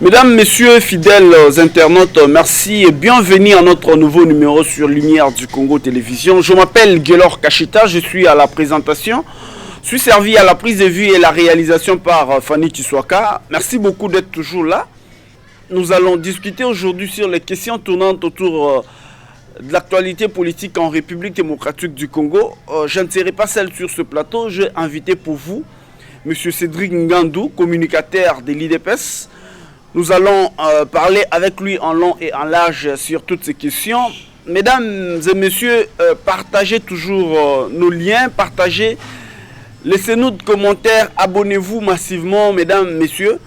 Mesdames, Messieurs, fidèles internautes, merci et bienvenue à notre nouveau numéro sur Lumière du Congo Télévision. Je m'appelle Guélor Kachita, je suis à la présentation. Je suis servi à la prise de vue et la réalisation par Fanny Tsouaka. Merci beaucoup d'être toujours là. Nous allons discuter aujourd'hui sur les questions tournantes autour de l'actualité politique en République démocratique du Congo. Je ne serai pas seul sur ce plateau. J'ai invité pour vous M. Cédric Ngandou, communicateur de l'IDPS. Nous allons parler avec lui en long et en large sur toutes ces questions. Mesdames et messieurs, partagez toujours nos liens, partagez, laissez-nous de commentaires, abonnez-vous massivement, mesdames, messieurs.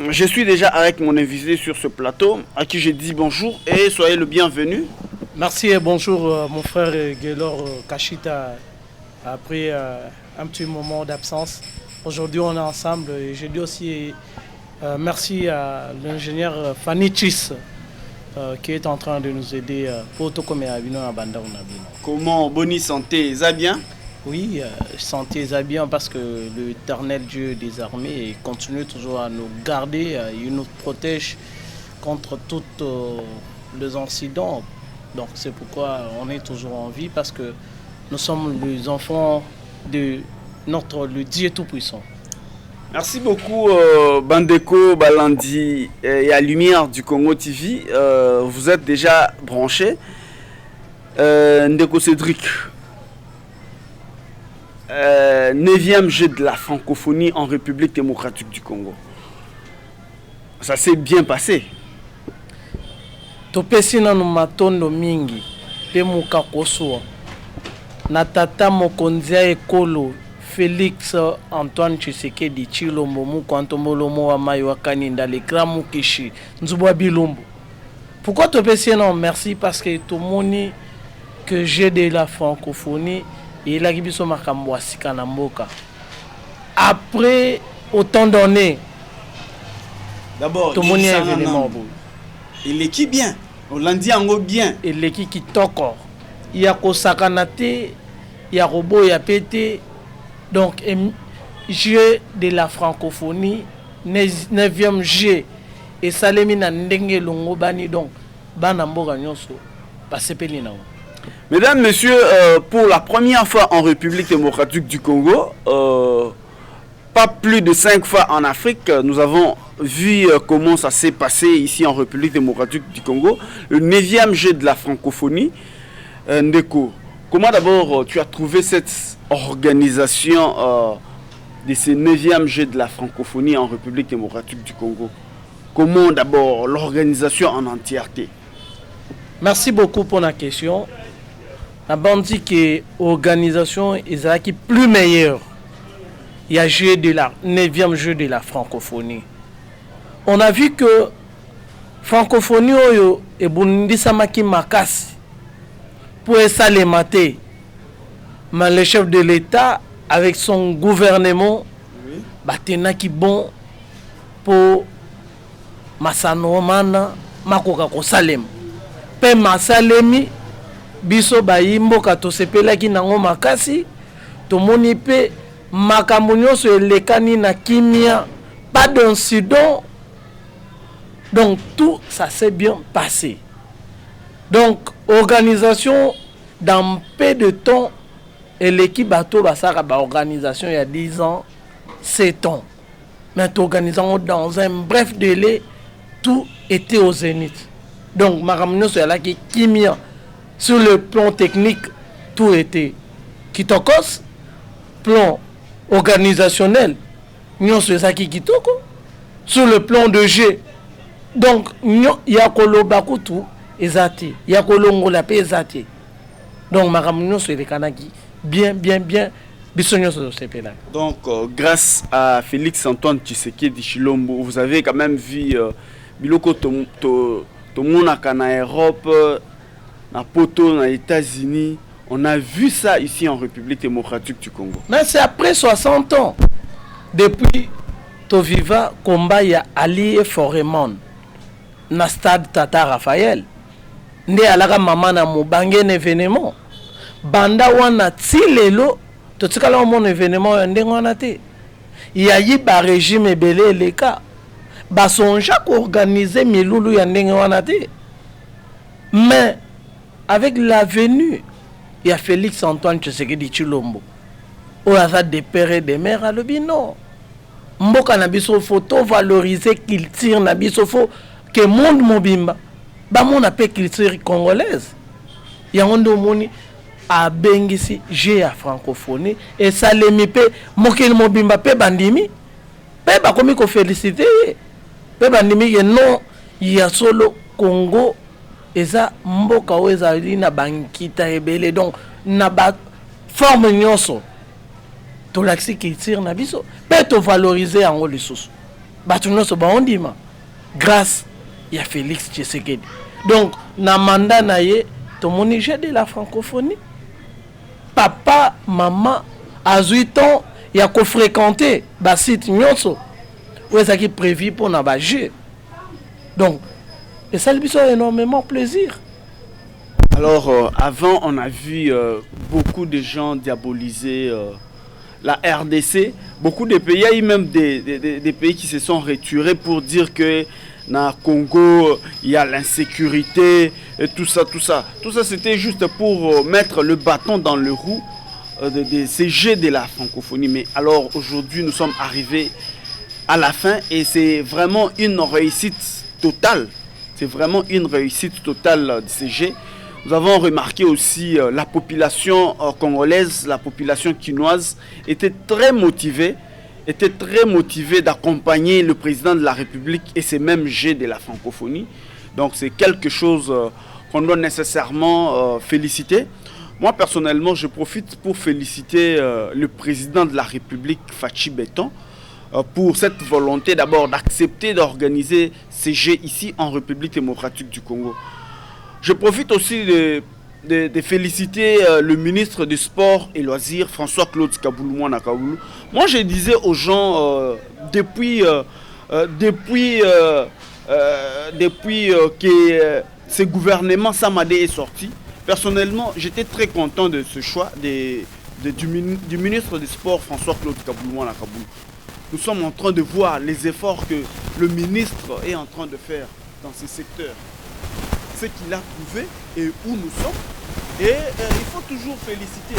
Je suis déjà avec mon invité sur ce plateau, à qui je dis bonjour et soyez le bienvenu. Merci et bonjour mon frère Guélor Kachita. Après un petit moment d'absence, aujourd'hui on est ensemble et je dis aussi merci à l'ingénieur Fanny Chis qui est en train de nous aider pour tout comme Abino à Banda. Comment, bonne santé, ça bien? Oui, santé, ça bien parce que l'éternel Dieu des armées continue toujours à nous garder, il nous protège contre tous les incidents. Donc c'est pourquoi on est toujours en vie parce que nous sommes les enfants de le Dieu Tout-Puissant. Merci beaucoup Bandeko, Balandi et à Lumière du Congo TV. Vous êtes déjà branchés. Ndeko Cédric, 9e jeu de la francophonie en République démocratique du Congo. Ça s'est bien passé. Topesi na matondo mingi pe mukakoso na tata mokonzi ekolo Félix Antoine Tshisekedi Tshilombo Mukantomolomo wa Mayi wa Kaninda le grand Mukishi Nzubwa Bilombo. Pourquoi topesi non merci parce que tout moni que j'ai de la francophonie et la biso makambo asika na mboka. Après autant d'années. D'abord, tout moni événement beau. Il est qui bien? On l'a dit en bien. Et l'équipe qui toko. Il y a ko sakanate, il y a robot, il y a pété. Donc, jeu de la francophonie, 9e jeu, et Salemi na ndenge longo bani donc, banamboga nyonso, pasepeli na. Mesdames, Messieurs, pour la première fois en République démocratique du Congo, pas plus de 5 fois en Afrique, nous avons vu comment ça s'est passé ici en République démocratique du Congo, le 9e jeu de la francophonie. Ndeko, comment d'abord tu as trouvé cette organisation de ce 9e jeu de la francophonie en République démocratique du Congo? Comment d'abord l'organisation en entièreté? Merci beaucoup pour la question. D'abord, on dit que l'organisation est plus meilleure. Il y a jeu de la 9e jeu de la francophonie. On a vu que francophonie est Bundisamaki Makasi pour ça les mater. Mais le chef de l'État, avec son gouvernement, batena qui bon pour Masanomana, Makoka Kosalem. Pe Masalemi, biso bayimbo kato sepela ki nango makasi, to moni pe makamunyo so lekani na kimia, pas d'incident. Donc tout ça s'est bien passé. Donc organisation dans peu de temps. Et l'équipe bateau basara ba organisation il y a 10 ans, 7 ans. Mais organisation dans un bref délai, tout était au zénith. Donc makamno so là qui kimia sur le plan technique, tout était kitokos, plan organisationnel, nyo so ça qui kitoko, sur le plan de jeu. Donc nyo ya kolobaku tout ezati, ya kolongola pe ezati. Donc makamno so le kanaki bien. Donc, grâce à Félix Antoine Tshisekedi Tshilombo, vous avez quand même vu Biloko Tomonaka na Europe, na Poto, na États-Unis. On a vu ça ici en République démocratique du Congo. Mais c'est après 60 ans. Depuis Toviva, combat ya Ali Foreman, na stade Tata Raphaël. Nde alaka mama na mobange événement. Banda wana tilelo totikala mon événement ndenge wana te. Il y a eu ba régime ebele leka basonja organiser milulu ya ndenge wana te. Mais avec la venue il y a Félix Antoine Tshisekedi Tshilombo oyo aza de père et de mère alobi non mboka na biso photo valoriser culture na biso fo que monde mobimba bamona pe culture congolaise yango ndo moni abengisi je ya francophonie esalemi pe mokili mobimba pe bandimi pe bakomi kofélicité pe bandimi ke non ya solo Congo eza mboka oyo ezali na bankita ebele donc na ba forme nyonso tolakisi culture na biso pe tovaloriser yango lisusu bato nyonso baondima grâce ya Félix Tshisekedi. Donc na mandat na ye tomoni jeu de la francophonie papa maman azwi temps ya kofréquenter basite nyonso oyo ezalaki prévu mpona bajeu. Donc et ça lui fait énormément plaisir. Alors, avant, on a vu beaucoup de gens diaboliser la RDC. Beaucoup de pays, il y a eu même des pays qui se sont retirés pour dire que dans le Congo, il y a l'insécurité et tout ça, tout ça. Tout ça, c'était juste pour mettre le bâton dans le roue de ces jeux de la francophonie. Mais alors, aujourd'hui, nous sommes arrivés à la fin et c'est vraiment une réussite totale. C'est vraiment une réussite totale de ces jeux. Nous avons remarqué aussi la population congolaise, la population quinoise était très motivée d'accompagner le président de la République et ces mêmes jeux de la francophonie. Donc c'est quelque chose qu'on doit nécessairement féliciter. Moi personnellement, je profite pour féliciter le président de la République, Fachi Beton, pour cette volonté d'abord d'accepter d'organiser ces jeux ici en République démocratique du Congo. Je profite aussi de féliciter le ministre du Sport et Loisirs, François-Claude Kaboulou Nakaboulou. Moi je disais aux gens depuis que ce gouvernement Samadé est sorti, personnellement j'étais très content de ce choix du ministre du Sport François-Claude Kaboulou Nakaboulou. Nous sommes en train de voir les efforts que le ministre est en train de faire dans ce secteur. Ce qu'il a trouvé et où nous sommes. Et il faut toujours féliciter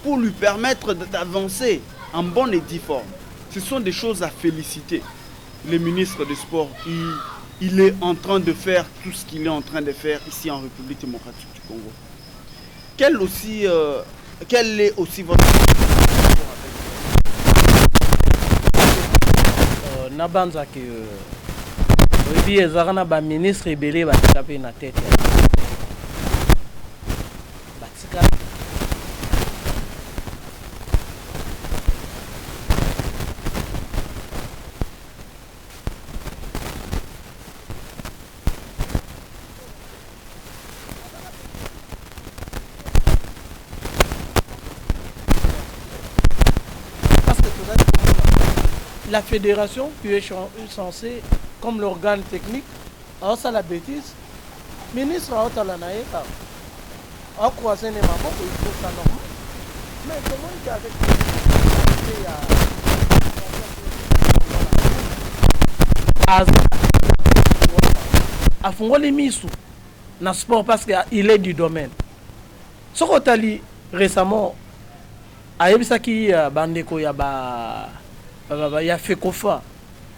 pour lui permettre d'avancer en bonne et due forme. Ce sont des choses à féliciter. Le ministre des Sports, il est en train de faire tout ce qu'il est en train de faire ici en République démocratique du Congo. Quel est aussi votre nabanza ke oyebi ezaka na baministre ebele batika mpe na tete batika la fédération qui est censée, comme l'organe technique, a ça la bêtise. Ministre a la naïe, a croisé les mamans, il faut ça normal. Mais comment il est avec a fongoli misu na sport parce qu'il est du domaine. Ce qu'on a dit récemment, a yebisaki bandeko ya ya FECOFA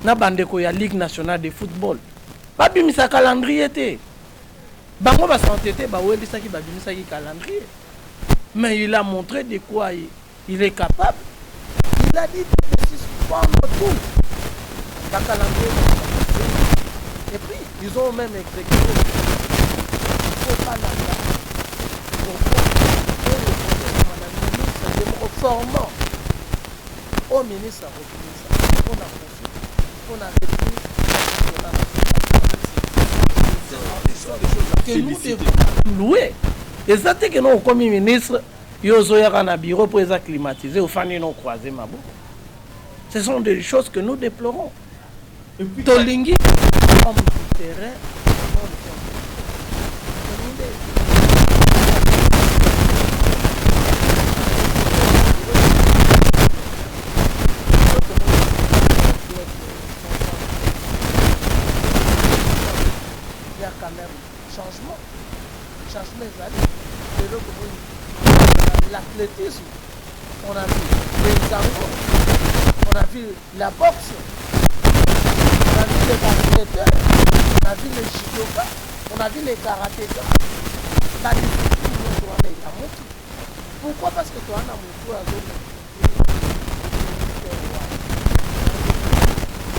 na bandeko ya Ligue nationale de football babimisa calendrier te bango ba s'entêter ba webisaki babimisaki calendrier mais il a montré de quoi il est capable. Il a dit de suspendre tout la calendrier et puis ils ont même exécuté. Il faut pas la formant au ministre que nous devons louer. Et ça, c'est que nous, comme ministre, nous avons un bureau pour les acclimatiser, ou faire nous croiser ma bouche. Ce sont des choses que nous déplorons. Tolingi, comme terrain, changement l'athlétisme, on a vu les tango, on a vu la boxe, on a vu les basketteurs, on a vu les judokas, on a vu les karatékas. La discipline, pourquoi? Parce que toi, on a mon à zone.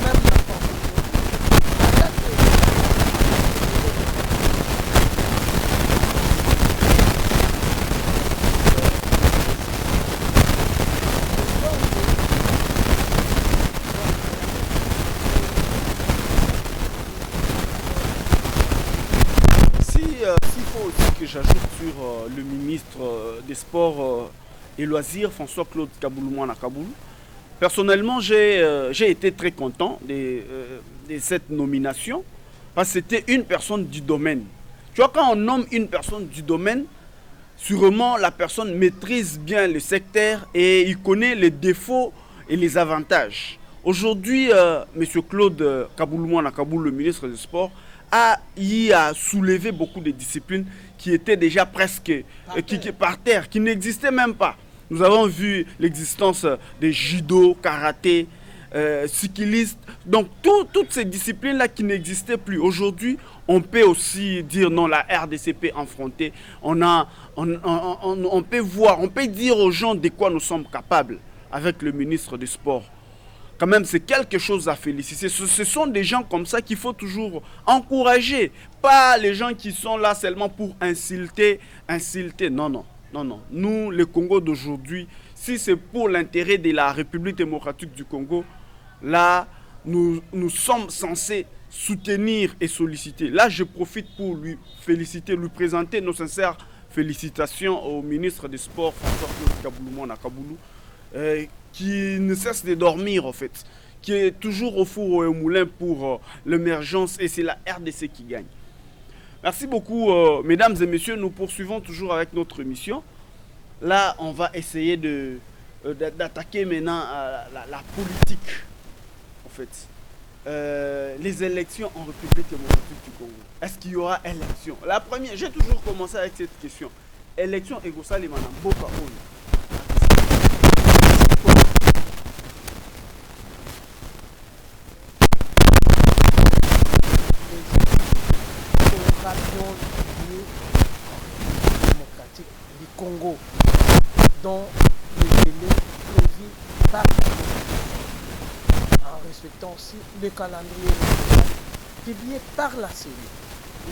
Même la j'ajoute sur le ministre des Sports et Loisirs, François-Claude Kaboulou-Mouana Kaboulou. Personnellement, j'ai été très content de cette nomination parce que c'était une personne du domaine. Tu vois, quand on nomme une personne du domaine, sûrement la personne maîtrise bien le secteur et il connaît les défauts et les avantages. Aujourd'hui, M. Claude Kaboulou-Mouana Kaboulou, le ministre des Sports, a soulevé beaucoup de disciplines qui étaient déjà presque par terre, qui n'existaient même pas. Nous avons vu l'existence des judo, karaté, cyclistes, donc toutes ces disciplines-là qui n'existaient plus. Aujourd'hui, on peut aussi dire non, la RDCP enfrontée, on peut voir, on peut dire aux gens de quoi nous sommes capables avec le ministre des Sports. Quand même, c'est quelque chose à féliciter. Ce sont des gens comme ça qu'il faut toujours encourager. Pas les gens qui sont là seulement pour insulter. Non, non, non, non. Nous, le Congo d'aujourd'hui, si c'est pour l'intérêt de la République démocratique du Congo, là, nous sommes censés soutenir et solliciter. Là, je profite pour lui féliciter, lui présenter nos sincères félicitations au ministre des Sports, François-Claude Kaboulou-Mouana Kaboulou, qui ne cesse de dormir en fait, qui est toujours au four et au moulin pour l'émergence, et c'est la RDC qui gagne. Merci beaucoup mesdames et messieurs, nous poursuivons toujours avec notre émission. Là on va essayer d'attaquer maintenant la politique en fait. Les élections en République démocratique du Congo. Est-ce qu'il y aura élection? La première, j'ai toujours commencé avec cette question. Élection égosale et madame Boka Oyo. Démocratique du Congo, dont le délai prévu par en respectant aussi le calendrier publié par la CENI.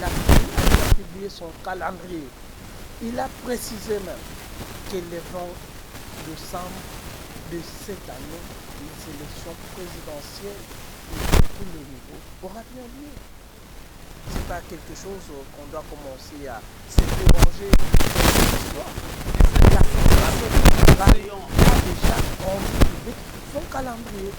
La CENI a publié son calendrier. Il a précisé même que le 20 décembre de cette année, les élections présidentielles de tous les niveaux aura bien lieu. C'est pas quelque chose qu'on doit commencer à s'interroger sur l'histoire. La France a déjà rendu son calendrier.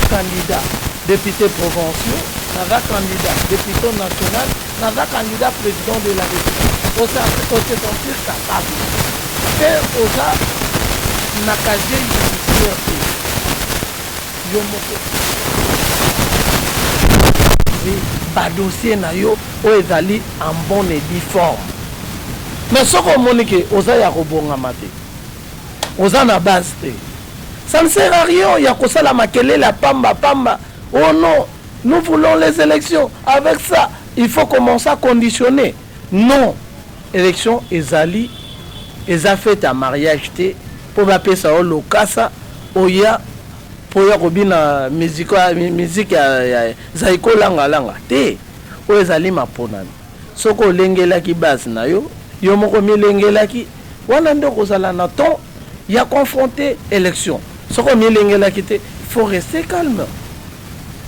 Candidat député provincial, naza candidat député national, naza candidat président de la République. On se sentir capable. Et oza na casier judiciaire. Yo moko. Ba dossier na yo o ezali en bonne et due forme. Mais ce qu'on moni que oza ya kobongama te. Oza na base te. Ça ne sert à rien, il y a que ça la maquelle, la pamba. Oh non, nous voulons les élections. Avec ça, il faut commencer à conditionner. non élection ezali eza fait à mariage te po bapesa o lokasa oya po ya kobina musique ya zaiko langa te oyo ezali maponami soki olengelaki base na yo yo moko milengelaki wana nde kozala na temps ya confronter élection soki omilengelaki te il faut rester calme.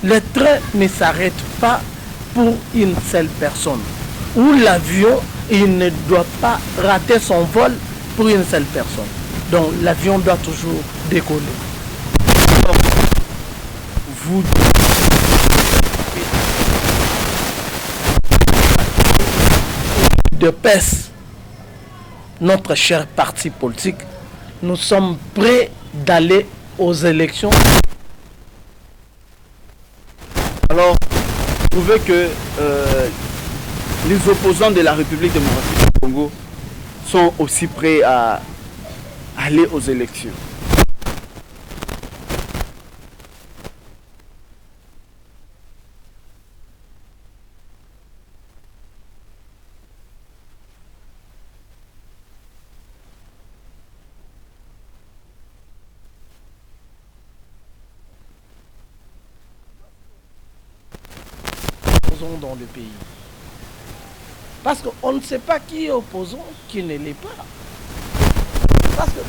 Le train ne s'arrête pas pour une seule personne. Ou l'avion, il ne doit pas rater son vol pour une seule personne. Donc l'avion doit toujours décoller. Donc, vous de PES, notre cher parti politique, nous sommes prêts d'aller aux élections. Alors, vous trouvez que les opposants de la République démocratique du Congo sont aussi prêts à aller aux élections? Dans le pays. Parce qu'on ne sait pas qui est opposant, qui ne l'est pas. Parce que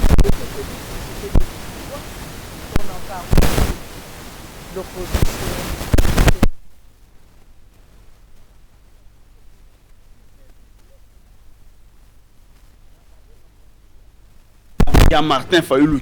on en parle d'opposition. Il y a Martin Fayoulou.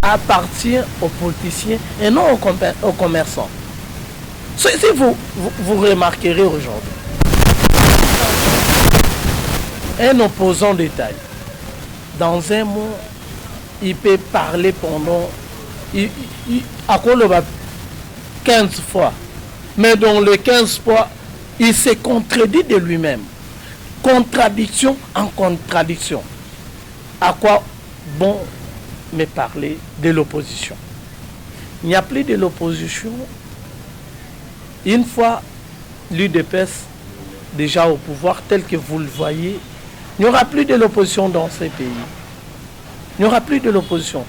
Appartient aux politiciens et non aux commerçants. Si vous remarquerez aujourd'hui, un opposant de taille, dans un mot, il peut parler pendant à quoi le 15 fois, mais dans les 15 fois, il se contredit de lui-même. Contradiction en contradiction. À quoi bon me parler de l'opposition? Il n'y a plus de l'opposition. Une fois l'UDPS déjà au pouvoir tel que vous le voyez, il n'y aura plus de l'opposition dans ces pays. Il n'y aura plus de l'opposition.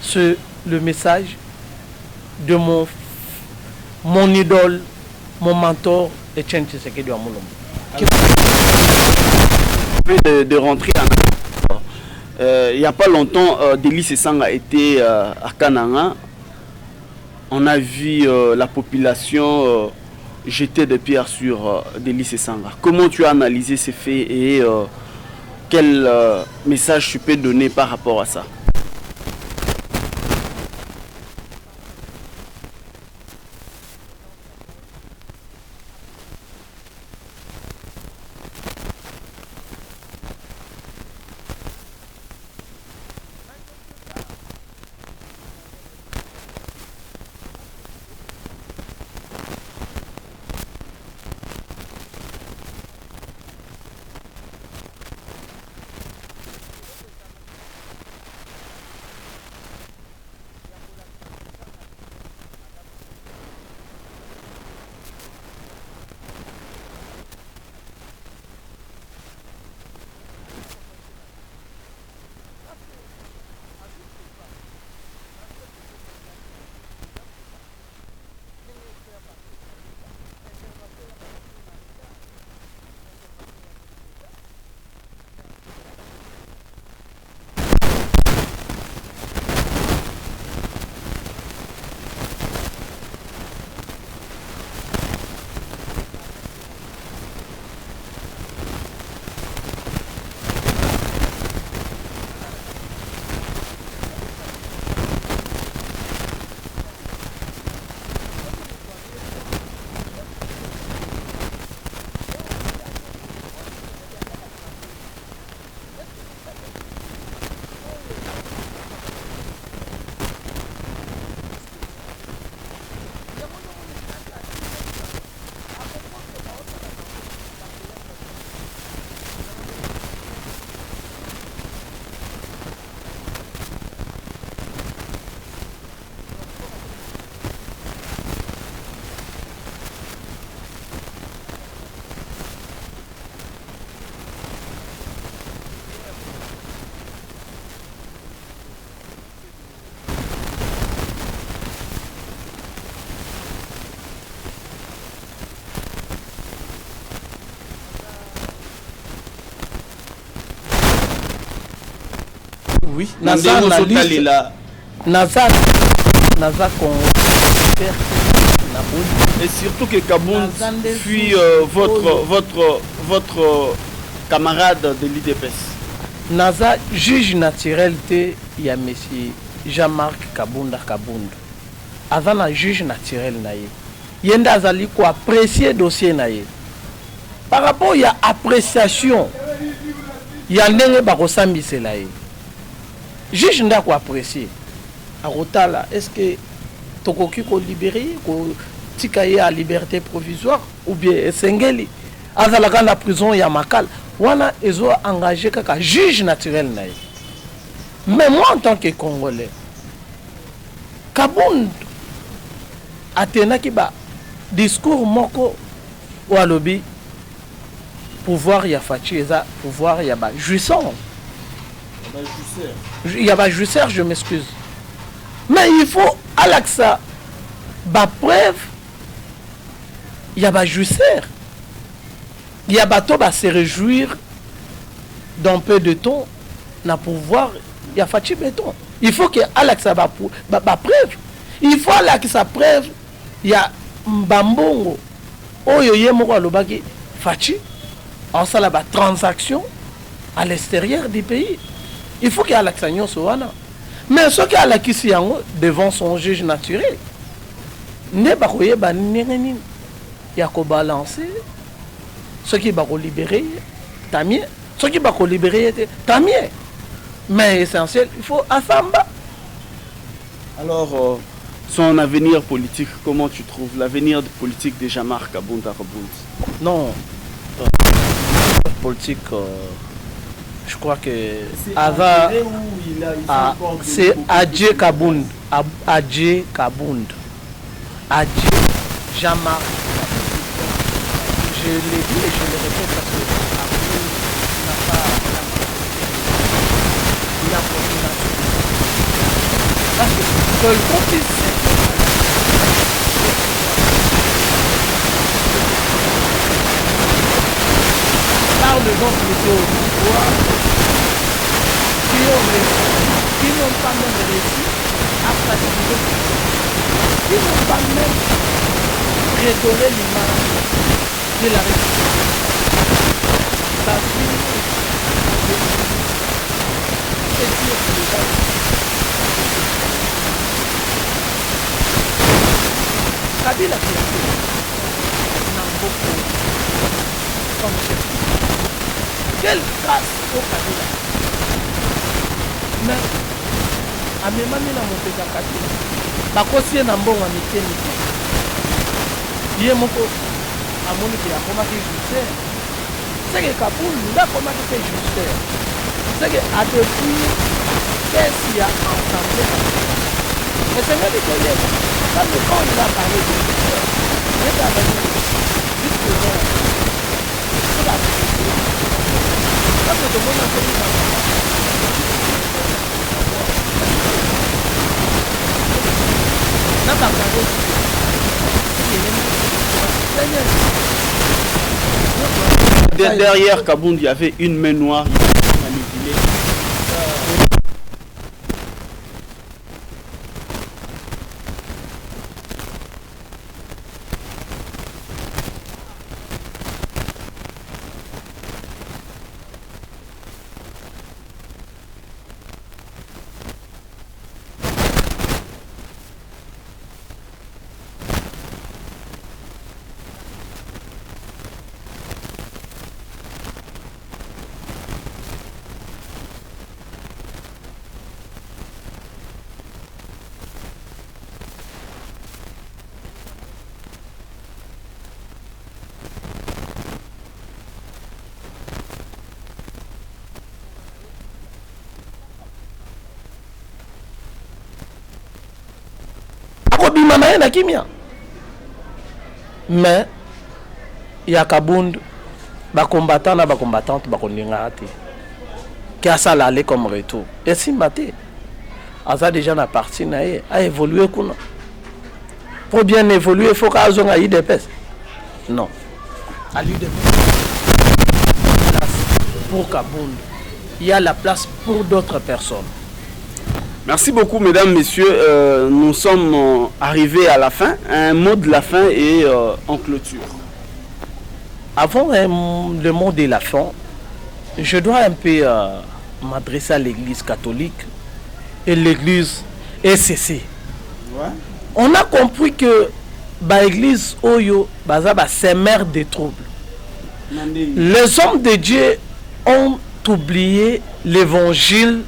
C'est le message de mon idole, mon mentor, Etienne Tshisekedi Amolombo. De rentrer en il n'y a pas longtemps, Delis Esanga a été à Kananga. On a vu la population jeter des pierres sur Delis Esanga. Comment tu as analysé ces faits et quel message tu peux donner par rapport à ça? Oui, naza analyste naza Congo. Et surtout que Kabound fuit votre camarade de l'IDPS. Naza juge naturel te ya monsieur Jean-Marc Kabunda. Avant la juge naturel na ye. Yenda azali ko apprécier dossier na ye. Par rapport à appréciation, il y a ndenge bakosambisela ye. Juge nda ko apprécier. Arotala, est-ce que tokoki ko libérer ko tika ye à liberté provisoire ou bien esengeli azalaka na prison ya makala wana ezo engagé kaka juge naturel na ye. Mais moi en tant que Congolais, Kabound atenaki ba discours moko walobi pouvoir ya Fachi eza pouvoir ya ba jouissant. Il y a ba jouisseur, je m'excuse. Mais il faut à l'axa ba preuve il y a ba jouisseur. Il y a bateau va se réjouir dans peu de temps na pouvoir il y a Fachi béton. Il faut que à l'axa ba preuve. Il faut à l'axa preuve il y a Mbambongo oyo ye moko alobaki Fachi en ça la transaction à l'extérieur du pays. Il faut qu'il y ait l'action soana. Mais ce qui a la kisi devant son juge naturel, ne ba koye ba nengeni ya ko balancer ce qui va libérer tant mieux, ce qui va libérer tant mieux. Mais essentiel, il faut assamba. Alors son avenir politique, comment tu trouves l'avenir politique de Jean-Marc Kabunda? Non. Politique je crois que c'est Adje Kabound. Adje Kabound. Adje Jean-Marc. Je l'ai dit et je le répète parce que n'a pas parce que le complice parle de gens qui étaient au pouvoir qui n'ont pas même réussi à pratiquer, qui n'ont pas même redonné l'image de la République. Ça suit c'est dire que les gens Kabila n'a beaucoup comme chef. Quelle grâce au Kabila. Mais à mes mamie na mopeka Kabila bakosie na mbongo mike ye moko amoni ke akomaki justeur c'est que Kabound nda akomaki pe justeur c'est que a depuis qu'est-ce qu'il y a ensemble et c'est même que quand il a parlé de justeur il est avec jusque là c'est la parce que tout le monde a fait derrière Kabound, il y avait une main noire manipulée. Mais il y a Kabound, les combattants et les combattantes qui a ça l'aller comme retour. Et si maté, a déjà la partie a évolué. Pour bien évoluer, il faut qu'il y ait des pèses. Non. À l'UDPS, pour Kabound, il y a la place pour d'autres personnes. Merci beaucoup, mesdames, messieurs. Nous sommes arrivés à la fin. Un mot de la fin et en clôture. Avant le mot de la fin, je dois un peu m'adresser à l'église catholique et l'église SCC. Ouais. On a compris que l'église Oyo c'est mère des troubles. Les hommes de Dieu ont oublié l'évangile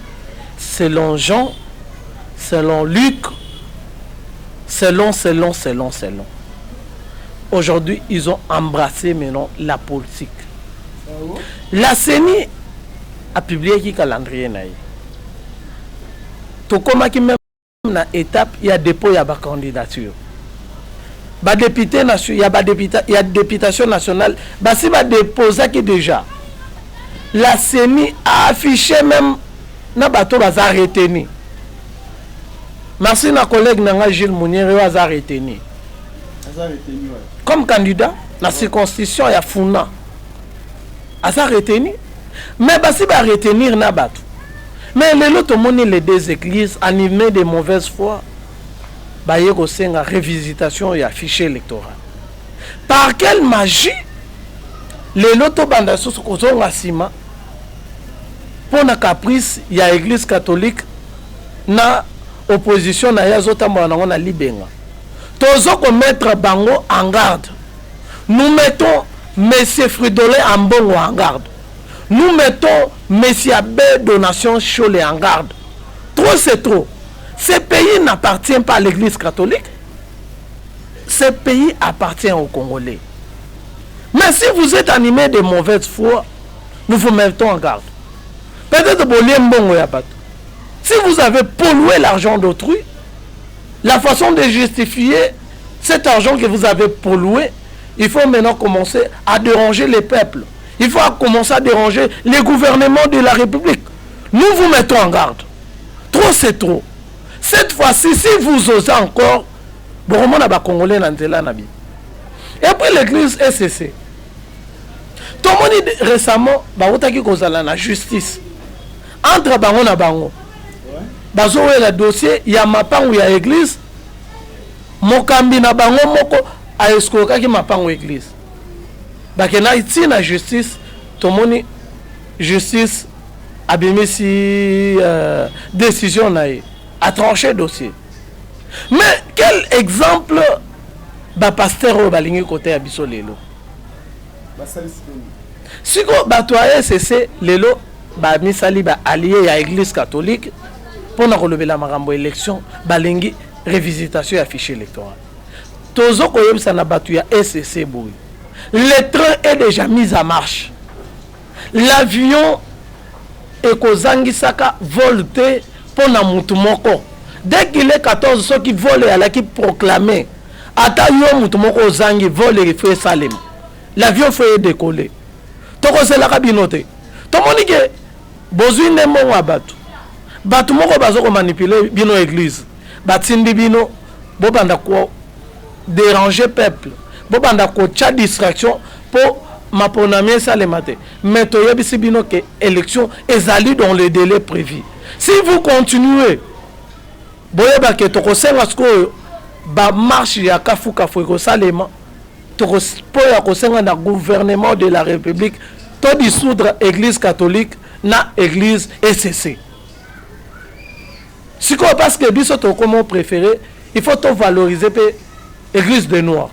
selon Jean, selon Luc, selon. Aujourd'hui, ils ont embrassé maintenant la politique. La CENI a publié qui calendrier naï. Tout comme qui même na étape, il y a dépôt, il y a ba candidature. Ba député national, il y a députation nationale, ba si ba déposer qui déjà. La CENI a affiché même na bateau baza retenu. Merci na collègue nanga Gilles Mounier baza retenu. Comme candidat la circonscription ya Funa. Baza retenu. Mais ba si ba retenir na bateau. Mais les autres monnaient les deux églises animées de mauvaise foi. Bah y a une révisitation et affiché électoral. Par quelle magie les loto banda sous kozonga sima pour na caprice il y a église catholique na opposition na yazota mwana na libenga. Tozo ko mettre bango en garde. Nous mettons monsieur Fridolin Ambongo en garde. Nous mettons monsieur Abbé Donation Cholé en garde. Trop c'est trop. Ce pays n'appartient pas à l'église catholique. Ce pays appartient aux Congolais. Mais si vous êtes animé de mauvaise foi, nous vous mettons en garde. Peut-être si vous avez pollué l'argent d'autrui, la façon de justifier cet argent que vous avez pollué, il faut maintenant commencer à déranger les peuples. Il faut commencer à déranger les gouvernements de la République. Nous vous mettons en garde. Trop c'est trop. Cette fois-ci, si vous osez encore, bon, on a Congolais dans Nabi. Et puis l'église SCC. Tout le monde récemment, la justice. Entre bango na bango. Bazo le dossier, il y a mapang ou il y a église. Mokambi na bango moko a escroqué qui mapang ou église. Bakena ici na justice, tout le monde justice a bien mis si décision naïe. À trancher dossier. Mais quel exemple ba pasteur au balingi côté abiso lelo. Si ko batoye c'est lelo ba misali ba allié à l'église catholique pour na kolobela makambo élection balingi révisitation affiché électoral. Tozo koyebisa na batuya SCC boy. Le train est déjà mis en marche. L'avion ekozangisaka volté pour na mutu moko. Dès qu'il est 14, ceux qui volent à l'équipe proclamée. Ata yo mutu moko zangi vole et fait salem. L'avion fait décoller. Toko c'est la cabinote. Tout monde que besoin de mon abatu. Batu moko bazo ko manipuler bino église. Batindi bino bobanda ko déranger peuple. Bobanda ko tcha distraction pour maponamien salemate. Mais toyebisi bino que élection ezali dans le délai prévu. Si vous continuez, boyeba ke tokosenga sko ba marche ya kafuka fuko salema tokopoya kosenga na gouvernement de la République to dissoudre église catholique na église SCC. Siko parce que biso to comme préféré, il faut to valoriser pe église de noirs.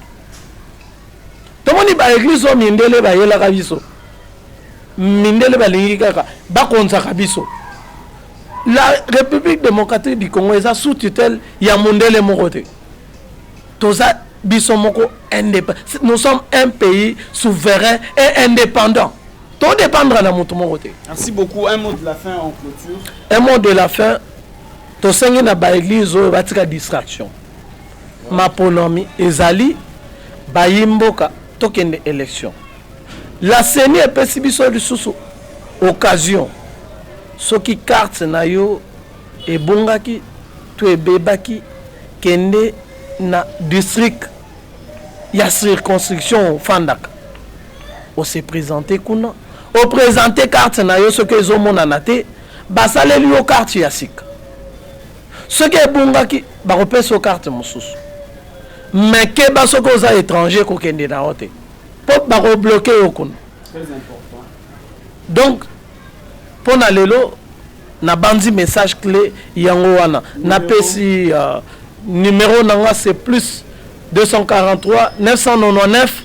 To moni ba église o mindele ba yela ka biso. Mindele ba lingi kaka ba konza ka biso. La République démocratique du Congo est sous tutelle Yamundele Morote. Toza Bisomoko indépendant. Nous sommes un pays souverain et indépendant. Tout dépendra de notre Morote. Merci beaucoup. Un mot de la fin en clôture. Un mot de la fin. Tosengi na ba église o batika distraction. Maponomi ezali bayimboka tokende élection. La CENI est pesibiso du sous occasion. Ce qui carte na yo et bongaki to ebebaki kende na district ya circonscription fandaka o se présenter kuna o présenter carte na yo ce que zo mona naté basaleli yo carte ya sika Ce qui est bon, qui va repérer sa carte, mais que ba soko za étranger ko kende na hote pour ba bloquer okun. Très important. Donc pour na lelo na bandi message clé yango wana na pesi numéro nanga c'est plus 243 999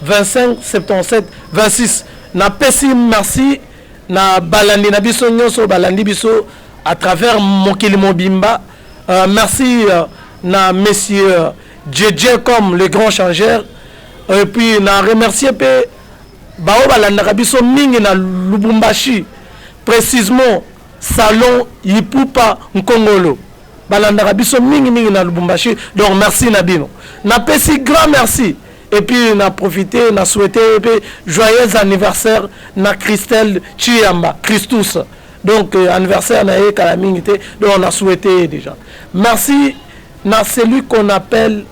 25 77 26 na pesi merci na balandi na biso nyonso balandi biso à travers mokili mobimba. Merci na monsieur Djedje comme le grand changeur, et puis na remercier pe bao balanda biso mingi na Lubumbashi, précisément salon Ipupa Nkongolo balanda biso mingi na Lubumbashi. Donc merci Nabino na pesi grand merci, et puis na profiter na souhaiter joyeux anniversaire na Christelle Chiamba Christus. Donc anniversaire na kalamingité, donc on a souhaité déjà. Merci na celui qu'on appelle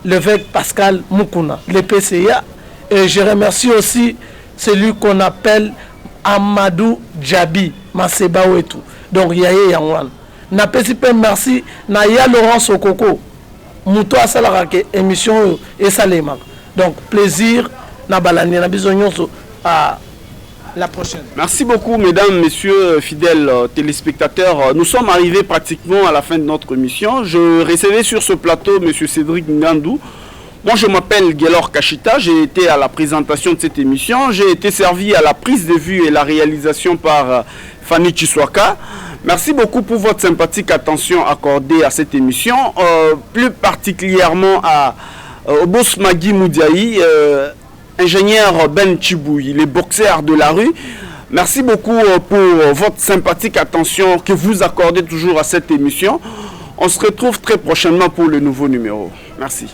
l'évêque Pascal Mukuna, le PCA, et je remercie aussi celui qu'on appelle Amadou Djabi, Maseba Wetu. Donc Yaye Yangwan. Na pesipe merci na ya Laurence Okoko. Mouto asalara ke émission et salema. Donc plaisir na balani na bizonyoso à la prochaine. Merci beaucoup, mesdames, messieurs, fidèles téléspectateurs. Nous sommes arrivés pratiquement à la fin de notre émission. Je recevais sur ce plateau monsieur Cédric Ngandou. Moi, je m'appelle Guélor Kachita. J'ai été à la présentation de cette émission. J'ai été servi à la prise de vue et la réalisation par Fanny Chiswaka. Merci beaucoup pour votre sympathique attention accordée à cette émission. Plus particulièrement au boss Magui Moudiaï, ingénieur Ben Chibouy, les boxeurs de la rue. Merci beaucoup pour votre sympathique attention que vous accordez toujours à cette émission. On se retrouve très prochainement pour le nouveau numéro. Merci.